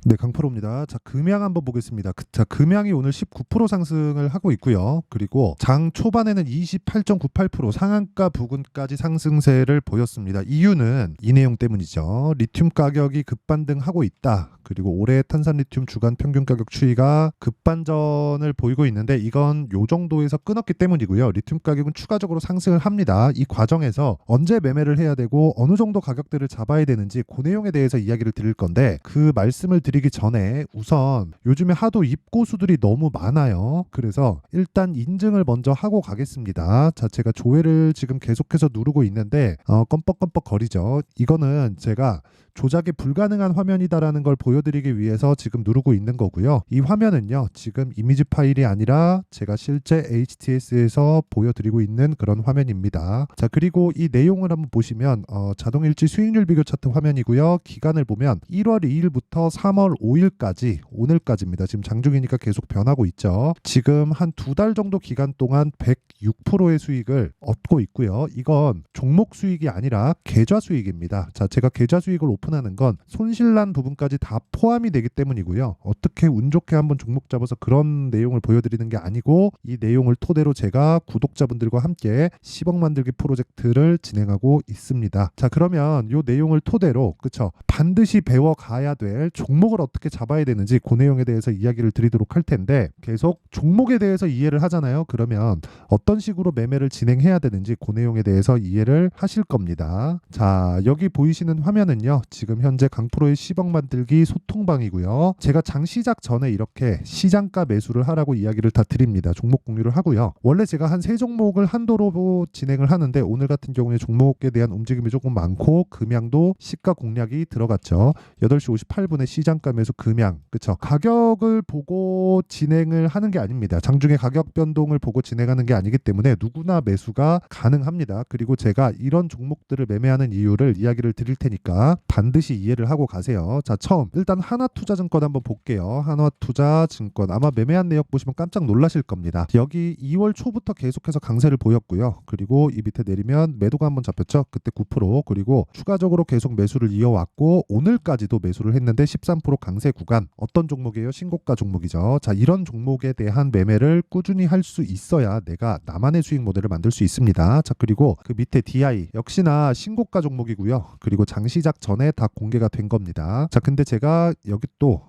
네, 강프로입니다. 자, 금양 한번 보겠습니다. 자, 금양이 오늘 19% 상승을 하고 있고요. 그리고 장 초반에는 28.98% 상한가 부근까지 상승세를 보였습니다. 이유는 이 내용 때문이죠. 리튬 가격이 급반등하고 있다. 그리고 올해 탄산 리튬 주간 평균 가격 추이가 급반전을 보이고 있는데 이건 요 정도에서 끊었기 때문이고요. 리튬 가격은 추가적으로 상승을 합니다. 이 과정에서 언제 매매를 해야 되고 어느 정도 가격대를 잡아야 되는지 그 내용에 대해서 이야기를 드릴 건데 그 말씀을 드리기 전에 우선 요즘에 하도 입고수들이 너무 많아요. 그래서 일단 인증을 먼저 하고 가겠습니다. 자, 제가 조회를 지금 계속해서 누르고 있는데 껌뻑껌뻑 거리죠. 이거는 제가 조작이 불가능한 화면이다라는 걸 보여드리기 위해서 지금 누르고 있는 거고요. 이 화면은요, 지금 이미지 파일이 아니라 제가 실제 HTS에서 보여드리고 있는 그런 화면입니다. 자, 그리고 이 내용을 한번 보시면 자동일지 수익률 비교 차트 화면이고요. 기간을 보면 1월 2일부터 3월 5일까지 오늘까지입니다. 지금 장중이니까 계속 변하고 있죠. 지금 한 2달 정도 기간 동안 106%의 수익을 얻고 있고요. 이건 종목 수익이 아니라 계좌 수익입니다. 자, 제가 계좌 수익을 오픈하는 건 손실난 부분까지 다 포함이 되기 때문이고요. 어떻게 운 좋게 한번 종목 잡아서 그런 내용을 보여드리는 게 아니고 이 내용을 토대로 제가 구독자분들과 함께 10억 만들기 프로젝트를 진행하고 있습니다. 자, 그러면 이 내용을 토대로 그쵸? 반드시 배워가야 될 종목을 어떻게 잡아야 되는지 그 내용에 대해서 이야기를 드리도록 할 텐데 계속 종목에 대해서 이해를 하잖아요. 그러면 어떤 식으로 매매를 진행해야 되는지 그 내용에 대해서 이해를 하실 겁니다. 자, 여기 보이시는 화면은요. 지금 현재 강프로의 10억 만들기 소통방이고요. 제가 장 시작 전에 이렇게 시장가 매수를 하라고 이야기를 다 드립니다. 종목 공유를 하고요. 원래 제가 한 3종목을 한도로 진행을 하는데 오늘 같은 경우에 종목에 대한 움직임이 조금 많고 금양도 시가 공략이 들어갔죠. 8시 58분에 시장가 매수 금양. 그쵸? 가격을 보고 진행을 하는 게 아닙니다. 장중에 가격 변동을 보고 진행하는 게 아니기 때문에 누구나 매수가 가능합니다. 그리고 제가 이런 종목들을 매매하는 이유를 이야기를 드릴 테니까 반드시 이해를 하고 가세요. 자, 처음 일단 하나투자증권 한번 볼게요. 하나투자증권 아마 매매한 내역 보시면 깜짝 놀라실 겁니다. 여기 2월 초부터 계속해서 강세를 보였고요. 그리고 이 밑에 내리면 매도가 한번 잡혔죠. 그때 9% 그리고 추가적으로 계속 매수를 이어왔고 오늘까지도 매수를 했는데 13% 강세 구간. 어떤 종목이에요? 신고가 종목이죠. 자, 이런 종목에 대한 매매를 꾸준히 할 수 있어야 내가 나만의 수익 모델을 만들 수 있습니다. 자, 그리고 그 밑에 DI 역시나 신고가 종목이고요. 그리고 장시작 전에 다 공개가 된 겁니다. 자, 근데 제가 여기 또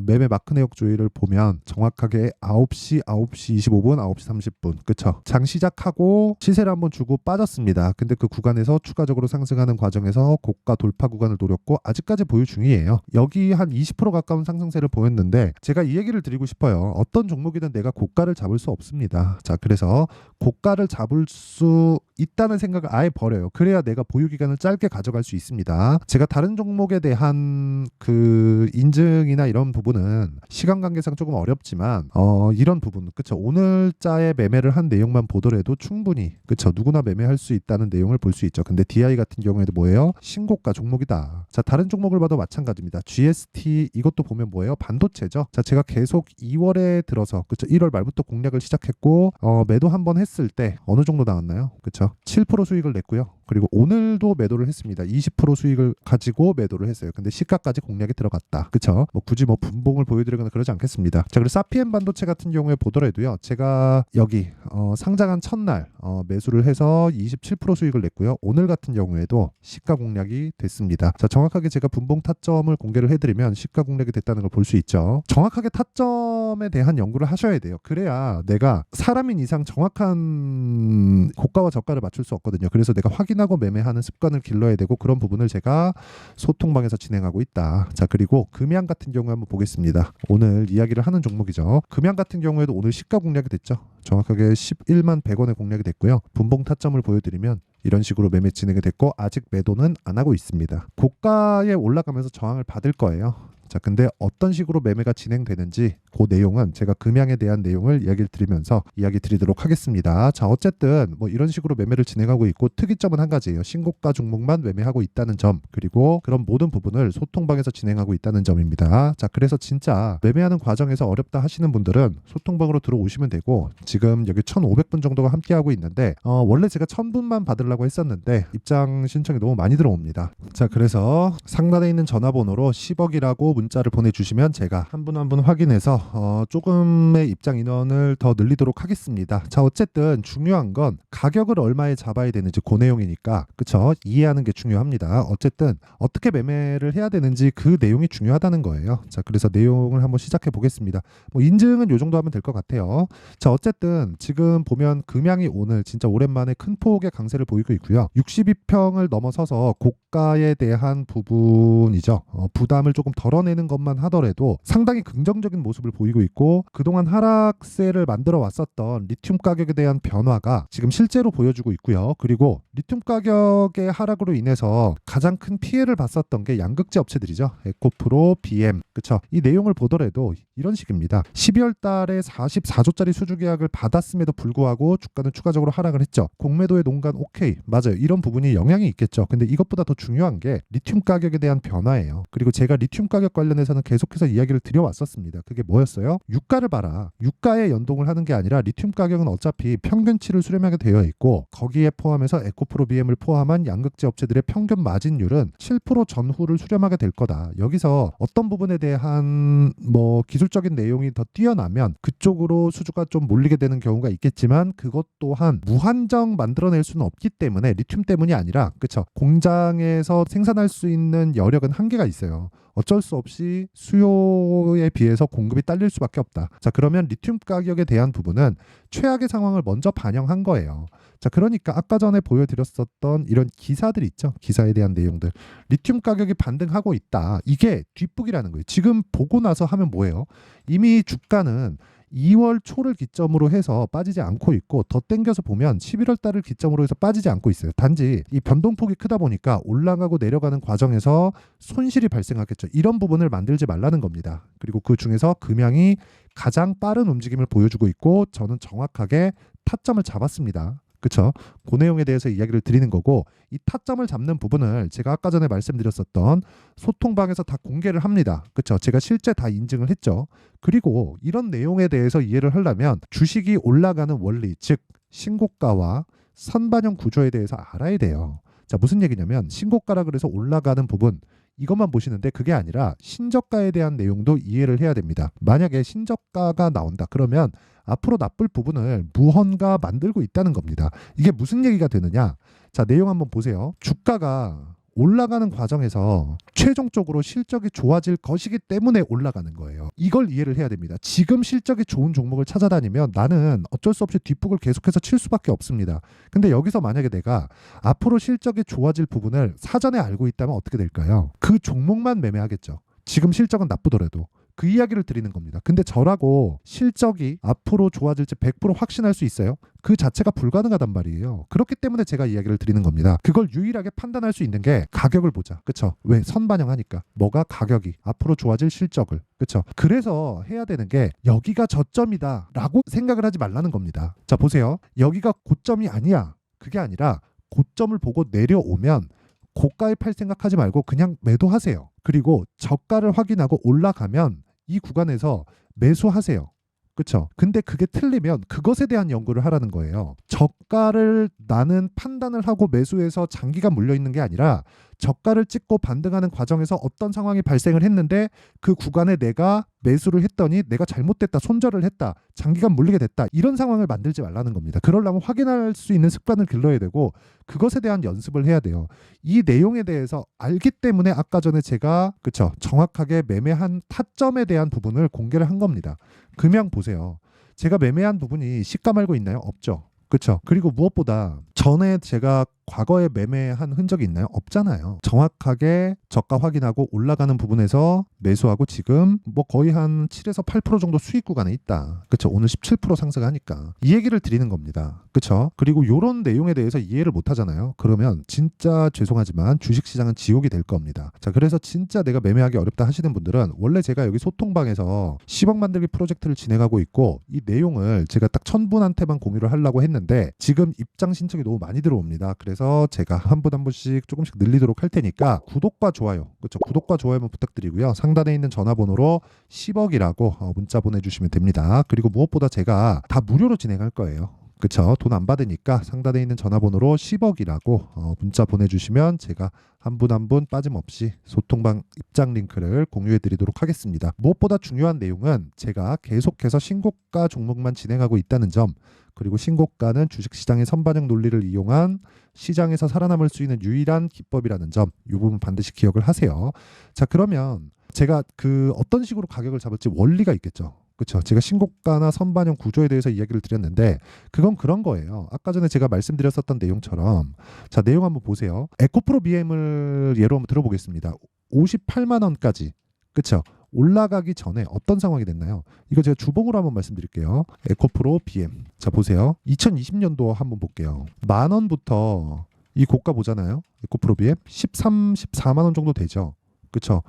매매 마크 내역 조회를 보면 정확하게 9시 25분 9시 30분 그쵸? 장 시작하고 시세를 한번 주고 빠졌습니다. 근데 그 구간에서 추가적으로 상승하는 과정에서 고가 돌파 구간을 노렸고 아직까지 보유 중이에요. 여기 한 20% 가까운 상승세를 보였는데 제가 이 얘기를 드리고 싶어요. 어떤 종목이든 내가 고가를 잡을 수 없습니다. 자, 그래서 고가를 잡을 수 있다는 생각을 아예 버려요. 그래야 내가 보유 기간을 짧게 가져갈 수 있습니다. 제가 다른 종목에 대한 그 인증이나 이런 부분은 시간 관계상 조금 어렵지만 이런 부분 그쵸? 오늘자의 매매를 한 내용만 보더라도 충분히 그쵸? 누구나 매매할 수 있다는 내용을 볼 수 있죠. 근데 DI 같은 경우에도 뭐예요? 신고가 종목이다. 자, 다른 종목을 봐도 마찬가지입니다. GST 이것도 보면 뭐예요? 반도체죠. 자, 제가 계속 2월에 들어서 그쵸? 1월 말부터 공략을 시작했고 매도 한번 했을 때 어느 정도 나왔나요? 그쵸? 7% 수익을 냈고요. 그리고 오늘도 매도를 했습니다. 20% 수익을 가지고 매도를 했어요. 근데 시가까지 공략이 들어갔다. 그쵸? 굳이 분봉을 보여드리거나 그러지 않겠습니다. 자, 그리고 사피엔 반도체 같은 경우에 보더라도요. 제가 여기 상장한 첫날 매수를 해서 27% 수익을 냈고요. 오늘 같은 경우에도 시가 공략이 됐습니다. 자, 정확하게 제가 분봉 타점을 공개를 해드리면 시가 공략이 됐다는 걸 볼 수 있죠. 정확하게 타점에 대한 연구를 하셔야 돼요. 그래야 내가 사람인 이상 정확한 고가와 저가를 맞출 수 없거든요. 그래서 내가 확인하고 매매하는 습관을 길러야 되고 그런 부분을 제가 소통방에서 진행하고 있다. 자, 그리고 금양 같은 경우 한번 보겠습니다. 오늘 이야기를 하는 종목이죠. 금양 같은 경우에도 오늘 시가 공략이 됐죠. 정확하게 11만 100원에 공략이 됐고요. 분봉 타점을 보여드리면 이런 식으로 매매 진행이 됐고 아직 매도는 안 하고 있습니다. 고가에 올라가면서 저항을 받을 거예요. 자, 근데 어떤 식으로 매매가 진행되는지 그 내용은 제가 금양에 대한 내용을 이야기를 드리면서 이야기 드리도록 하겠습니다. 자, 어쨌든 뭐 이런 식으로 매매를 진행하고 있고 특이점은 한 가지예요. 신고가 종목만 매매하고 있다는 점, 그리고 그런 모든 부분을 소통방에서 진행하고 있다는 점입니다. 자, 그래서 진짜 매매하는 과정에서 어렵다 하시는 분들은 소통방으로 들어오시면 되고, 지금 여기 1,500분 정도가 함께하고 있는데 원래 제가 1,000분만 받으려고 했었는데 입장 신청이 너무 많이 들어옵니다. 자, 그래서 상단에 있는 전화번호로 10억이라고 문자를 보내주시면 제가 한 분 한 분 확인해서 조금의 입장 인원을 더 늘리도록 하겠습니다. 자, 어쨌든 중요한 건 가격을 얼마에 잡아야 되는지 그 내용이니까, 그쵸? 이해하는 게 중요합니다. 어쨌든 어떻게 매매를 해야 되는지 그 내용이 중요하다는 거예요. 자, 그래서 내용을 한번 시작해 보겠습니다. 뭐 인증은 요 정도 하면 될 것 같아요. 자, 어쨌든 지금 보면 금양이 오늘 진짜 오랜만에 큰 폭의 강세를 보이고 있고요. 62평을 넘어서서 고가에 대한 부분이죠. 부담을 조금 덜어내는 것만 하더라도 상당히 긍정적인 모습을 보이고 있고, 그동안 하락세를 만들어 왔었던 리튬 가격에 대한 변화가 지금 실제로 보여주고 있고요. 그리고 리튬 가격의 하락으로 인해서 가장 큰 피해를 봤었던 게 양극재 업체들이죠. 에코프로, BM, 그쵸? 이 내용을 보더라도 이런 식입니다. 12월 달에 44조짜리 수주 계약을 받았음에도 불구하고 주가는 추가적으로 하락을 했죠. 공매도의 농간 오케이, 맞아요. 이런 부분이 영향이 있겠죠. 근데 이것보다 더 중요한 게 리튬 가격에 대한 변화예요. 그리고 제가 리튬 가격 관련해서는 계속해서 이야기를 드려왔었습니다. 그게 뭐였어요? 유가를 봐라. 유가에 연동을 하는 게 아니라 리튬 가격은 어차피 평균치를 수렴하게 되어 있고, 거기에 포함해서 에코프로, BM을 포함한 양극재 업체들의 평균 마진율은 7% 전후를 수렴하게 될 거다. 여기서 어떤 부분에 대한 뭐 기술적인 내용이 더 뛰어나면 그쪽으로 수주가 좀 몰리게 되는 경우가 있겠지만, 그것 또한 무한정 만들어낼 수는 없기 때문에, 리튬 때문이 아니라, 그쵸? 공장에서 생산할 수 있는 여력은 한계가 있어요. 어쩔 수 없이 수요에 비해서 공급이 딸릴 수밖에 없다. 자, 그러면 리튬 가격에 대한 부분은 최악의 상황을 먼저 반영한 거예요. 자, 그러니까 아까 전에 보여드렸었던 이런 기사들 있죠. 기사에 대한 내용들. 리튬 가격이 반등하고 있다. 이게 뒷북이라는 거예요. 지금 보고 나서 하면 뭐예요? 이미 주가는 2월 초를 기점으로 해서 빠지지 않고 있고, 더 땡겨서 보면 11월 달을 기점으로 해서 빠지지 않고 있어요. 단지 이 변동폭이 크다 보니까 올라가고 내려가는 과정에서 손실이 발생하겠죠. 이런 부분을 만들지 말라는 겁니다. 그리고 그 중에서 금양이 가장 빠른 움직임을 보여주고 있고, 저는 정확하게 타점을 잡았습니다. 그쵸? 그 내용에 대해서 이야기를 드리는 거고, 이 타점을 잡는 부분을 제가 아까 전에 말씀드렸었던 소통방에서 다 공개를 합니다. 그쵸? 제가 실제 다 인증을 했죠. 그리고 이런 내용에 대해서 이해를 하려면 주식이 올라가는 원리, 즉 신고가와 선반영 구조에 대해서 알아야 돼요. 자, 무슨 얘기냐면 신고가라 그래서 올라가는 부분, 이것만 보시는데 그게 아니라 신저가에 대한 내용도 이해를 해야 됩니다. 만약에 신저가가 나온다 그러면 앞으로 나쁠 부분을 무언가 만들고 있다는 겁니다. 이게 무슨 얘기가 되느냐? 자, 내용 한번 보세요. 주가가 올라가는 과정에서 최종적으로 실적이 좋아질 것이기 때문에 올라가는 거예요. 이걸 이해를 해야 됩니다. 지금 실적이 좋은 종목을 찾아다니면 나는 어쩔 수 없이 뒷북을 계속해서 칠 수밖에 없습니다. 근데 여기서 만약에 내가 앞으로 실적이 좋아질 부분을 사전에 알고 있다면 어떻게 될까요? 그 종목만 매매하겠죠. 지금 실적은 나쁘더라도. 그 이야기를 드리는 겁니다. 근데 저라고 실적이 앞으로 좋아질지 100% 확신할 수 있어요? 그 자체가 불가능하단 말이에요. 그렇기 때문에 제가 이야기를 드리는 겁니다. 그걸 유일하게 판단할 수 있는 게 가격을 보자. 그쵸? 왜? 선반영하니까. 뭐가? 가격이. 앞으로 좋아질 실적을. 그쵸? 그래서 해야 되는 게 여기가 저점이다 라고 생각을 하지 말라는 겁니다. 자, 보세요. 여기가 고점이 아니야. 그게 아니라 고점을 보고 내려오면 고가에 팔 생각하지 말고 그냥 매도하세요. 그리고 저가를 확인하고 올라가면 이 구간에서 매수하세요. 그쵸? 근데 그게 틀리면 그것에 대한 연구를 하라는 거예요. 저가를 나는 판단을 하고 매수해서 장기간 물려있는 게 아니라 저가를 찍고 반등하는 과정에서 어떤 상황이 발생을 했는데 그 구간에 내가 매수를 했더니 내가 잘못됐다, 손절을 했다, 장기간 물리게 됐다, 이런 상황을 만들지 말라는 겁니다. 그러려면 확인할 수 있는 습관을 길러야 되고 그것에 대한 연습을 해야 돼요. 이 내용에 대해서 알기 때문에 아까 전에 제가 그쵸 정확하게 매매한 타점에 대한 부분을 공개를 한 겁니다. 금양 보세요. 제가 매매한 부분이 시가 말고 있나요? 없죠. 그렇죠. 그리고 무엇보다 전에 제가 과거에 매매한 흔적이 있나요? 없잖아요. 정확하게 저가 확인하고 올라가는 부분에서 매수하고 지금 뭐 거의 한 7에서 8% 정도 수익 구간에 있다. 그쵸? 오늘 17% 상승하니까 이 얘기를 드리는 겁니다. 그쵸? 그리고 이런 내용에 대해서 이해를 못 하잖아요. 그러면 진짜 죄송하지만 주식시장은 지옥이 될 겁니다. 자, 그래서 진짜 내가 매매하기 어렵다 하시는 분들은 원래 제가 여기 소통방에서 10억 만들기 프로젝트를 진행하고 있고 이 내용을 제가 딱 1000분한테만 공유를 하려고 했는데 지금 입장 신청이 너무 많이 들어옵니다. 그래서 제가 한 분 한 분씩 조금씩 늘리도록 할 테니까 구독과 좋아요, 그렇죠? 구독과 좋아요만 부탁드리고요. 상단에 있는 전화번호로 10억이라고 문자 보내주시면 됩니다. 그리고 무엇보다 제가 다 무료로 진행할 거예요. 그쵸? 돈 안 받으니까 상단에 있는 전화번호로 10억이라고 문자 보내주시면 제가 한 분 한 분 빠짐없이 소통방 입장 링크를 공유해 드리도록 하겠습니다. 무엇보다 중요한 내용은 제가 계속해서 신고가 종목만 진행하고 있다는 점, 그리고 신고가는 주식시장의 선반영 논리를 이용한 시장에서 살아남을 수 있는 유일한 기법이라는 점, 이 부분 반드시 기억을 하세요. 자, 그러면 제가 그 어떤 식으로 가격을 잡을지 원리가 있겠죠. 그렇죠. 제가 신고가나 선반영 구조에 대해서 이야기를 드렸는데 그건 그런 거예요. 아까 전에 제가 말씀드렸었던 내용처럼 자, 내용 한번 보세요. 에코프로 BM을 예로 한번 들어보겠습니다. 58만 원까지. 그렇죠. 올라가기 전에 어떤 상황이 됐나요? 이거 제가 주봉으로 한번 말씀드릴게요. 에코프로 BM. 자, 보세요. 2020년도 한번 볼게요. 10,000원부터 이 고가 보잖아요. 에코프로 BM 13, 14만 원 정도 되죠. 그렇죠.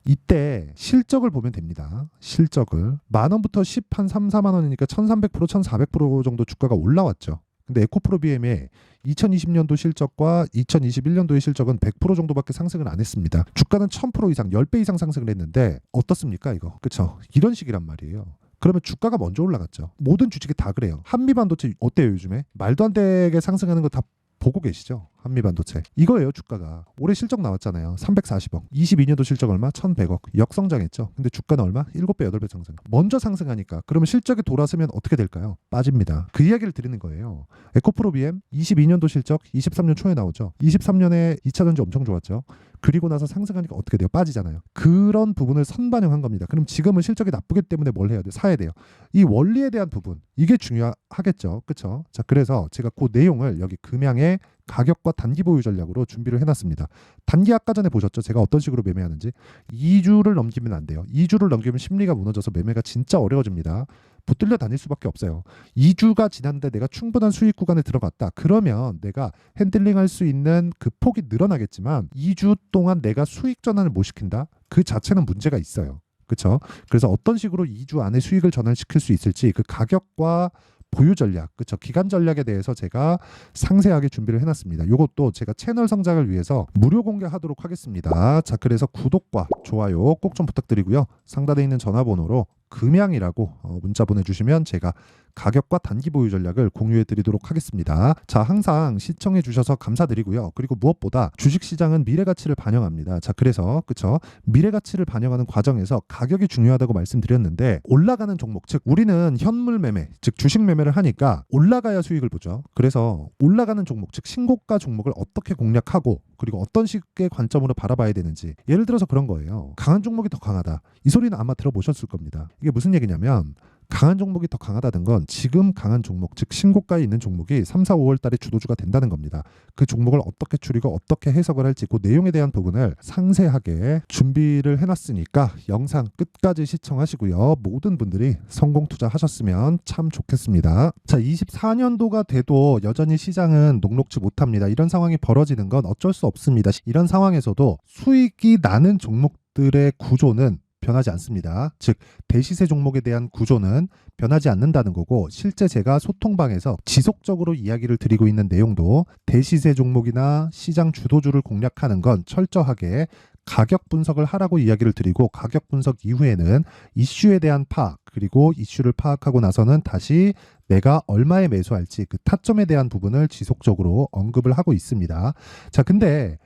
이때 실적을 보면 됩니다. 실적을 10,000원부터 10 한 3, 4만 원이니까 1300%, 1400% 정도 주가가 올라왔죠. 근데 에코프로 BM의 2020년도 실적과 2021년도의 실적은 100% 정도밖에 상승을 안 했습니다. 주가는 1000% 이상, 10배 이상 상승을 했는데 어떻습니까 이거? 그렇죠? 이런 식이란 말이에요. 그러면 주가가 먼저 올라갔죠. 모든 주식이 다 그래요. 한미반도체 어때요 요즘에? 말도 안 되게 상승하는 거 다 보고 계시죠? 한미반도체. 이거예요, 주가가. 올해 실적 나왔잖아요. 340억. 22년도 실적 얼마? 1100억. 역성장했죠. 근데 주가는 얼마? 7배, 8배 상승. 먼저 상승하니까. 그러면 실적이 돌아서면 어떻게 될까요? 빠집니다. 그 이야기를 드리는 거예요. 에코프로 BM 22년도 실적 23년 초에 나오죠. 23년에 2차전지 엄청 좋았죠. 그리고 나서 상승하니까 어떻게 돼요? 빠지잖아요. 그런 부분을 선반영한 겁니다. 그럼 지금은 실적이 나쁘기 때문에 뭘 해야 돼요? 사야 돼요. 이 원리에 대한 부분, 이게 중요하겠죠. 그렇죠? 자, 그래서 제가 그 내용을 여기 금양의 가격과 단기 보유 전략으로 준비를 해놨습니다. 단기 아까 전에 보셨죠? 제가 어떤 식으로 매매하는지. 2주를 넘기면 안 돼요. 2주를 넘기면 심리가 무너져서 매매가 진짜 어려워집니다. 붙들려 다닐 수밖에 없어요. 2주가 지났는데 내가 충분한 수익 구간에 들어갔다. 그러면 내가 핸들링할 수 있는 그 폭이 늘어나겠지만 2주 동안 내가 수익 전환을 못 시킨다? 그 자체는 문제가 있어요. 그렇죠? 그래서 어떤 식으로 2주 안에 수익을 전환시킬 수 있을지 그 가격과 보유 전략, 그렇죠? 기간 전략에 대해서 제가 상세하게 준비를 해놨습니다. 이것도 제가 채널 성장을 위해서 무료 공개하도록 하겠습니다. 자, 그래서 구독과 좋아요 꼭 좀 부탁드리고요. 상단에 있는 전화번호로 금양이라고 문자 보내주시면 제가 가격과 단기 보유 전략을 공유해 드리도록 하겠습니다. 자, 항상 시청해 주셔서 감사드리고요. 그리고 무엇보다 주식시장은 미래 가치를 반영합니다. 자, 그래서 그쵸? 미래 가치를 반영하는 과정에서 가격이 중요하다고 말씀드렸는데 올라가는 종목, 즉 우리는 현물 매매, 즉 주식 매매를 하니까 올라가야 수익을 보죠. 그래서 올라가는 종목, 즉 신고가 종목을 어떻게 공략하고 그리고 어떤 식의 관점으로 바라봐야 되는지, 예를 들어서 그런 거예요. 강한 종목이 더 강하다. 이 소리는 아마 들어보셨을 겁니다. 이게 무슨 얘기냐면 강한 종목이 더 강하다는 건 지금 강한 종목, 즉 신고가에 있는 종목이 3, 4, 5월 달에 주도주가 된다는 겁니다. 그 종목을 어떻게 추리고 어떻게 해석을 할지 그 내용에 대한 부분을 상세하게 준비를 해놨으니까 영상 끝까지 시청하시고요. 모든 분들이 성공 투자하셨으면 참 좋겠습니다. 자, 24년도가 돼도 여전히 시장은 녹록지 못합니다. 이런 상황이 벌어지는 건 어쩔 수 없습니다. 이런 상황에서도 수익이 나는 종목들의 구조는 변하지 않습니다. 즉 대시세 종목에 대한 구조는 변하지 않는다는 거고, 실제 제가 소통방에서 지속적으로 이야기를 드리고 있는 내용도 대시세 종목이나 시장 주도주를 공략하는 건 철저하게 가격 분석을 하라고 이야기를 드리고, 가격 분석 이후에는 이슈에 대한 파악, 그리고 이슈를 파악하고 나서는 다시 내가 얼마에 매수할지 그 타점에 대한 부분을 지속적으로 언급을 하고 있습니다. 자, 근데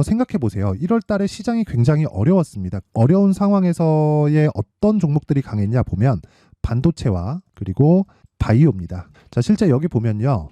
생각해 보세요. 1월 달에 시장이 굉장히 어려웠습니다. 어려운 상황에서의 어떤 종목들이 강했냐 보면 반도체와 그리고 바이오입니다. 자, 실제 여기 보면요.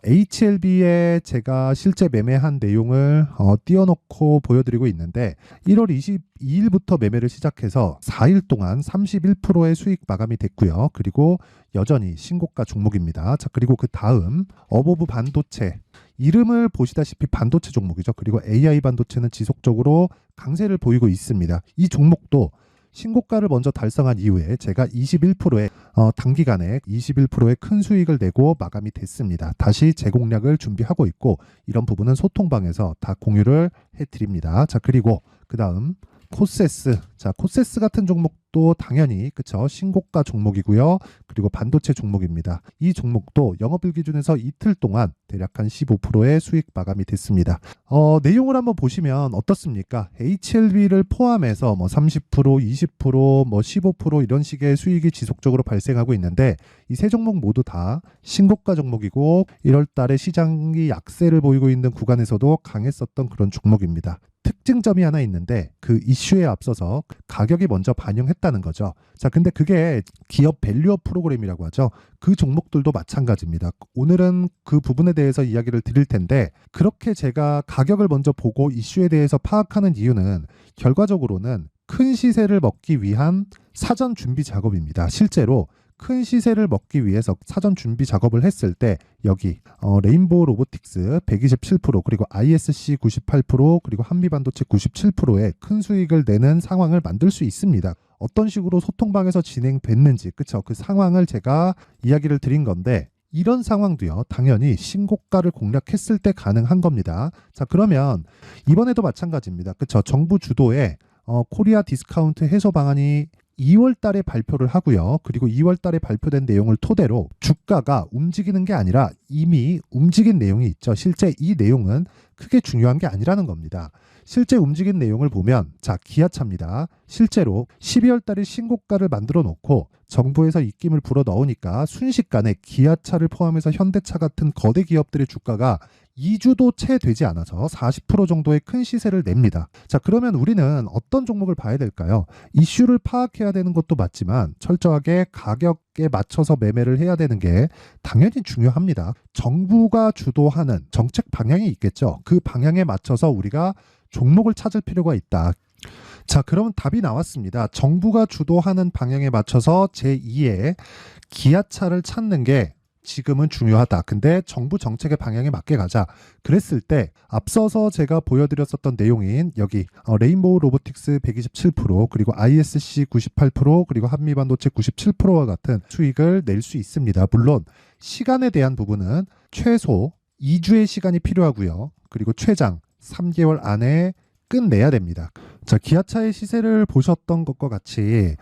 HLB에 제가 실제 매매한 내용을 띄워놓고 보여드리고 있는데 1월 22일부터 매매를 시작해서 4일 동안 31%의 수익 마감이 됐고요. 그리고 여전히 신고가 종목입니다. 자, 그리고 그 다음 어보브 반도체 이름을 보시다시피 반도체 종목이죠. 그리고 AI 반도체는 지속적으로 강세를 보이고 있습니다. 이 종목도 신고가를 먼저 달성한 이후에 제가 21%의 단기간에 21%의 큰 수익을 내고 마감이 됐습니다. 다시 재공략을 준비하고 있고 이런 부분은 소통방에서 다 공유를 해드립니다. 자, 그리고 그 다음 코세스. 자, 코세스 같은 종목도 당연히 그쵸, 신고가 종목이고요. 그리고 반도체 종목입니다. 이 종목도 영업일 기준에서 이틀 동안 대략 한 15%의 수익 마감이 됐습니다. 내용을 한번 보시면 어떻습니까? HLB를 포함해서 뭐 30%, 20%, 뭐 15% 이런 식의 수익이 지속적으로 발생하고 있는데 이 세 종목 모두 다 신고가 종목이고 1월 달에 시장이 약세를 보이고 있는 구간에서도 강했었던 그런 종목입니다. 특징점이 하나 있는데 그 이슈에 앞서서 가격이 먼저 반영했다는 거죠. 자, 근데 그게 기업 밸류업 프로그램이라고 하죠. 그 종목들도 마찬가지입니다. 오늘은 그 부분에 대해서 이야기를 드릴 텐데 그렇게 제가 가격을 먼저 보고 이슈에 대해서 파악하는 이유는 결과적으로는 큰 시세를 먹기 위한 사전 준비 작업입니다. 실제로 큰 시세를 먹기 위해서 사전 준비 작업을 했을 때 여기 레인보우 로보틱스 127% 그리고 ISC 98% 그리고 한미반도체 97%의 큰 수익을 내는 상황을 만들 수 있습니다. 어떤 식으로 소통방에서 진행됐는지 그쵸, 그 상황을 제가 이야기를 드린 건데 이런 상황도요 당연히 신고가를 공략했을 때 가능한 겁니다. 자, 그러면 이번에도 마찬가지입니다. 그쵸, 정부 주도의 코리아 디스카운트 해소 방안이 2월 달에 발표를 하고요. 그리고 2월 달에 발표된 내용을 토대로 주가가 움직이는 게 아니라 이미 움직인 내용이 있죠. 실제 이 내용은 크게 중요한 게 아니라는 겁니다. 실제 움직인 내용을 보면 자, 기아차입니다. 실제로 12월 달에 신고가를 만들어 놓고 정부에서 입김을 불어 넣으니까 순식간에 기아차를 포함해서 현대차 같은 거대 기업들의 주가가 2주도 채 되지 않아서 40% 정도의 큰 시세를 냅니다. 자, 그러면 우리는 어떤 종목을 봐야 될까요? 이슈를 파악해야 되는 것도 맞지만 철저하게 가격에 맞춰서 매매를 해야 되는 게 당연히 중요합니다. 정부가 주도하는 정책 방향이 있겠죠. 그 방향에 맞춰서 우리가 종목을 찾을 필요가 있다. 자, 그러면 답이 나왔습니다. 정부가 주도하는 방향에 맞춰서 제2의 기아차를 찾는 게 지금은 중요하다. 근데 정부 정책의 방향에 맞게 가자. 그랬을 때 앞서서 제가 보여드렸었던 내용인 여기 레인보우 로보틱스 127% 그리고 ISC 98% 그리고 한미반도체 97%와 같은 수익을 낼 수 있습니다. 물론 시간에 대한 부분은 최소 2주의 시간이 필요하고요. 그리고 최장 3개월 안에 끝내야 됩니다. 자, 기아차의 시세를 보셨던 것과 같이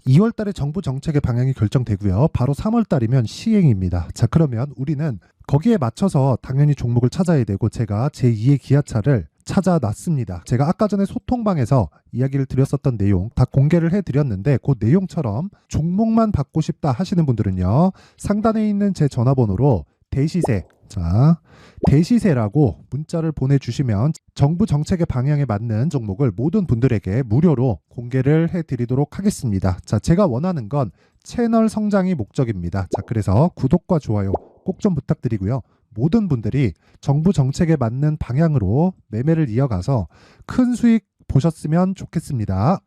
2월 달에 정부 정책의 방향이 결정되고요. 바로 3월 달이면 시행입니다. 자, 그러면 우리는 거기에 맞춰서 당연히 종목을 찾아야 되고 제가 제2의 기아차를 찾아놨습니다. 제가 아까 전에 소통방에서 이야기를 드렸었던 내용 다 공개를 해드렸는데 그 내용처럼 종목만 받고 싶다 하시는 분들은요. 상단에 있는 제 전화번호로 대시세, 자, 대시세라고 문자를 보내주시면 정부 정책의 방향에 맞는 종목을 모든 분들에게 무료로 공개를 해드리도록 하겠습니다. 자, 제가 원하는 건 채널 성장이 목적입니다. 자, 그래서 구독과 좋아요 꼭 좀 부탁드리고요. 모든 분들이 정부 정책에 맞는 방향으로 매매를 이어가서 큰 수익 보셨으면 좋겠습니다.